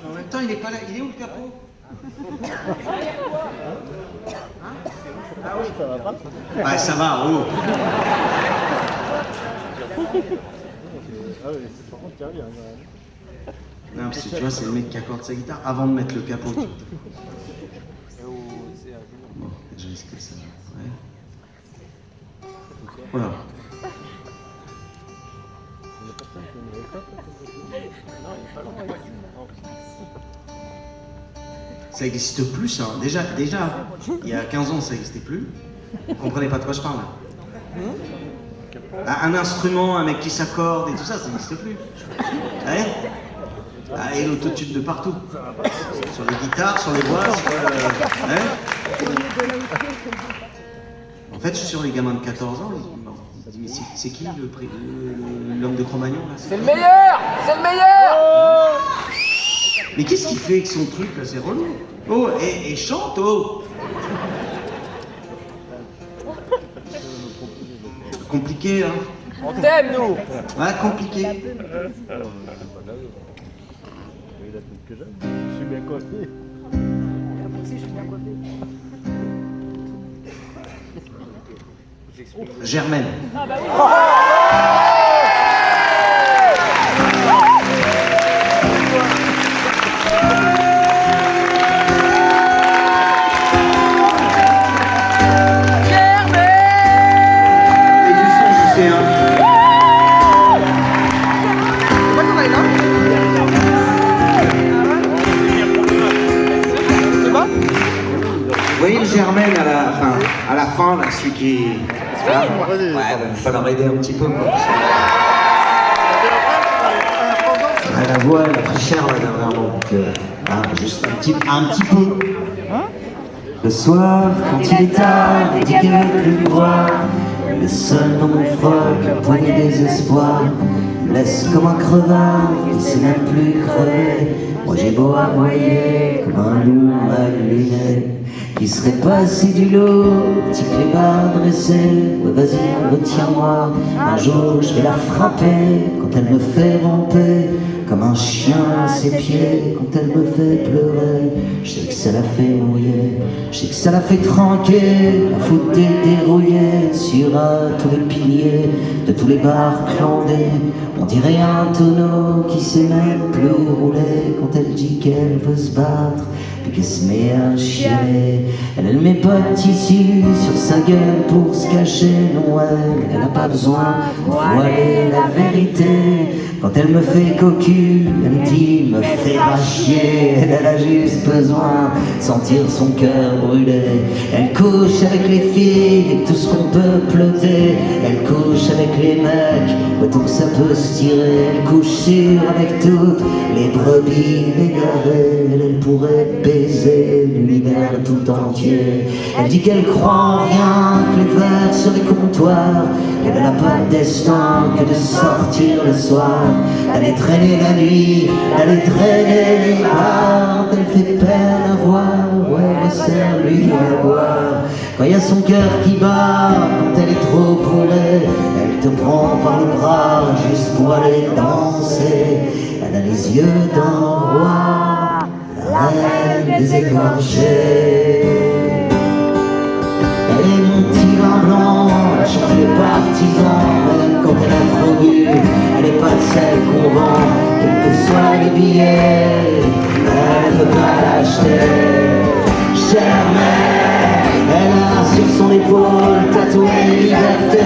En même temps, il est pas là. Il est où le capot? Ah oui, ça va pas? Ouais, ça va, oh. Ah oui, par contre, il revient. Non, parce que tu vois, c'est le mec qui accorde sa guitare avant de mettre le capot. Bon, déjà, est-ce que ça va? Ouais. Voilà. Ça n'existe plus, ça. Déjà, il y a 15 ans, ça n'existait plus. Vous comprenez pas de quoi je parle, là? Un instrument, un mec qui s'accorde et tout ça, ça n'existe plus. Ouais. Ah, et l'autotune de partout. Sur les guitares, sur les voix, sur ouais. En fait, je suis sur les gamins de 14 ans, ils disent, mais c'est qui l'homme de Cro-Magnon, là? C'est le meilleur! C'est le meilleur! Mais qu'est-ce qu'il fait avec son truc, là? C'est relou. Oh, et chante, oh! Compliqué, hein? On t'aime, nous! Ouais, compliqué. Il a plus que jeune. Je suis bien coiffé. Germaine. Et du son, je sais, hein. Vous voyez le Germaine à la fin, là, celui qui... Ah, ouais, il va falloir aider un petit peu, quoi. Ah, la voix, elle a pris cher, là, dernièrement, donc... juste un petit peu. Le soir, quand il est tard, et qu'il ne veut plus me voir, le seul dans mon froc, un poignet désespoir, me laisse comme un crevard, qui sait même plus crever. Moi j'ai beau aboyer, comme un loup mal luné, qui serait passé du lot, type les barres dressées. Ouais, vas-y, retiens-moi, un jour je vais la frapper, quand elle me fait ramper, comme un chien à ses pieds, quand elle me fait pleurer. Je sais que ça la fait mouiller, je sais que ça la fait tranquer, la foutre dérouillée sur tous les piliers de tous les bars clandés. On dirait un tonneau qui sait même plus rouler quand elle dit qu'elle veut se battre, puis qu'elle se met à chialer. Elle met pas de tissu sur sa gueule pour se cacher, non, elle n'a pas besoin de voiler la vérité. Quand elle me fait cocu, elle me dit, me fait pas chier. Elle a juste besoin de sentir son cœur brûler. Elle couche avec les filles et tout ce qu'on peut ploter. Elle couche avec les mecs, autant que ça peut se tirer. Elle couche sur avec toutes les brebis égarées. Elle pourrait baiser l'univers tout entier. Elle dit qu'elle croit en rien, que les verres sur les comptoirs, qu'elle n'a pas de destin que de sortir le soir, d'aller traîner la nuit, d'aller traîner les bars. Elle fait peine à voir, ouais, resserre-lui à boire. Quand il y a son cœur qui bat, quand elle est trop bourrée, elle te prend par les bras juste pour aller danser. Elle a les yeux d'un roi, la reine des écorchés. Elle est mon petit vin blanc, elle chante les partisans, même quand elle a trop bu, elle n'est pas de celle qu'on vend, quels que soient les billets, elle ne peut pas l'acheter. Germaine, elle a sur son épaule tatoué liberté.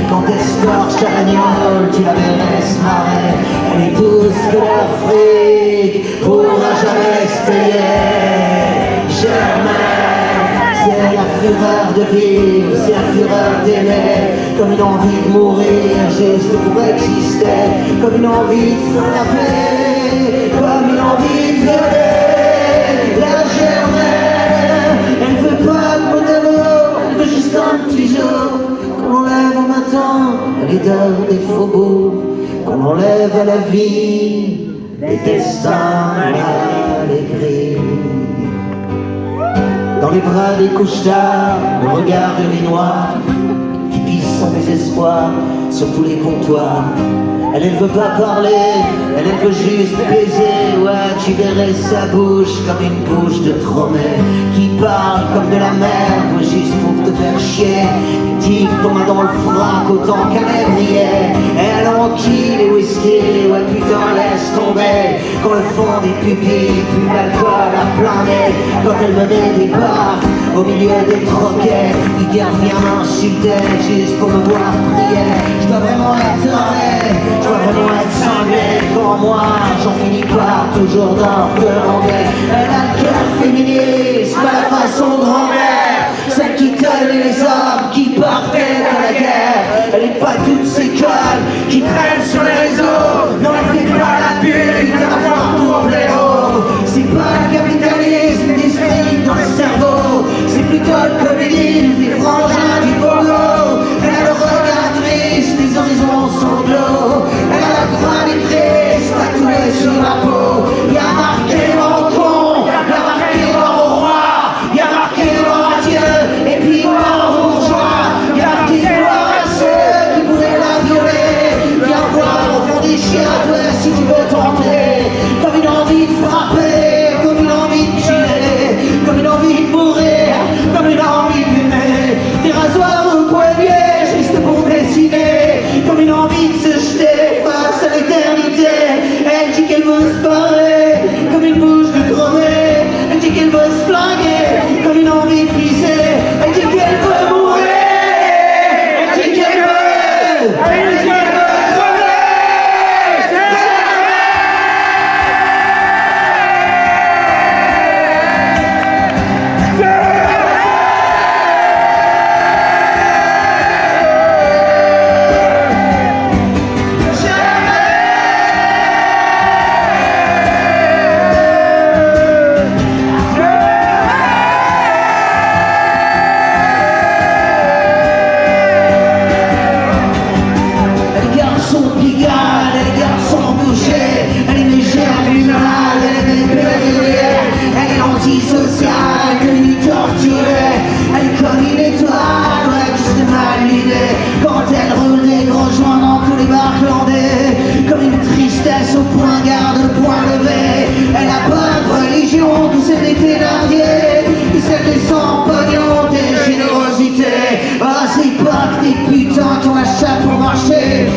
Quand elle se torche à l'agnole, tu la verrais se marrer. Elle épouse que leur fric pourra jamais se payer. Germaine, c'est la fureur de vivre, c'est la fureur d'aimer, comme une envie de mourir juste pour exister, comme une envie de faire la paix, comme une envie de violer. La Germaine, elle ne veut pas de mot d'amour, elle veut juste un petit jour, qu'on enlève au matin la laideur des faubourgs, qu'on enlève à la vie les destins, l'allégresse. Dans les bras des couches-tard, le regard urinoir qui pisse son désespoir sur tous les comptoirs. Elle ne veut pas parler, elle veut juste baiser. Ouais, tu verrais sa bouche comme une bouche de Tromé qui parle comme de la merde, juste pour te faire chier. Qui tique ton main dans le frac autant qu'un ébrier. Elle enquille les whisky, ouais putain laisse tomber. Quand le fond des pupilles pue l'alcool à plein nez. Quand elle me met des baffes au milieu des troquets. Hyper vient m'insulter juste pour me voir prier. Je dois vraiment être taré, je dois vraiment être cinglé. Quand moi j'en finis pas toujours d'en demander. Elle a le cœur féministe, pas la façon de grand-mère, celle qui tenait les hommes qui partaient à la guerre. Elle n'est pas toutes ces connes qui traînent sur les réseaux. Non, elle fait pas la pute à avoir pour blaireau. C'est pas le capitalisme des strict dans le cerveau, c'est plutôt le communisme des frangins du Congo. Elle a le regard triste, les horizons sanglots. Elle a la croix des Christ tatouée sur la peau. Y'a marqué mort au con, y'a marqué mort au roi, y'a marqué mort à Dieu, et puis mort aux bourgeois. Y'a marqué gloire à ceux qui pourraient la violer. Viens voir au fond des chiens, toi si tu veux tenter. Comme une envie de frapper, comme une envie de tuer, comme une envie de mourir, comme une envie d'aimer. Des rasoirs au poignet, juste pour dessiner, comme une envie de se jeter face à l'éternité. Elle dit qu'elle veut se barrer, comme une bouche de Tromé. Elle dit qu'elle veut se flinguer, comme une envie de pisser. Elle dit qu'elle veut mourir, elle dit qu'elle veut, elle dit qu'elle veut au point garde, le point levé. Elle a pas de religion, que c'est des thénardiers, que c'est des sans-pognons, des générosités. Ah, c'est pas que des putains qui ont la chatte pour marcher.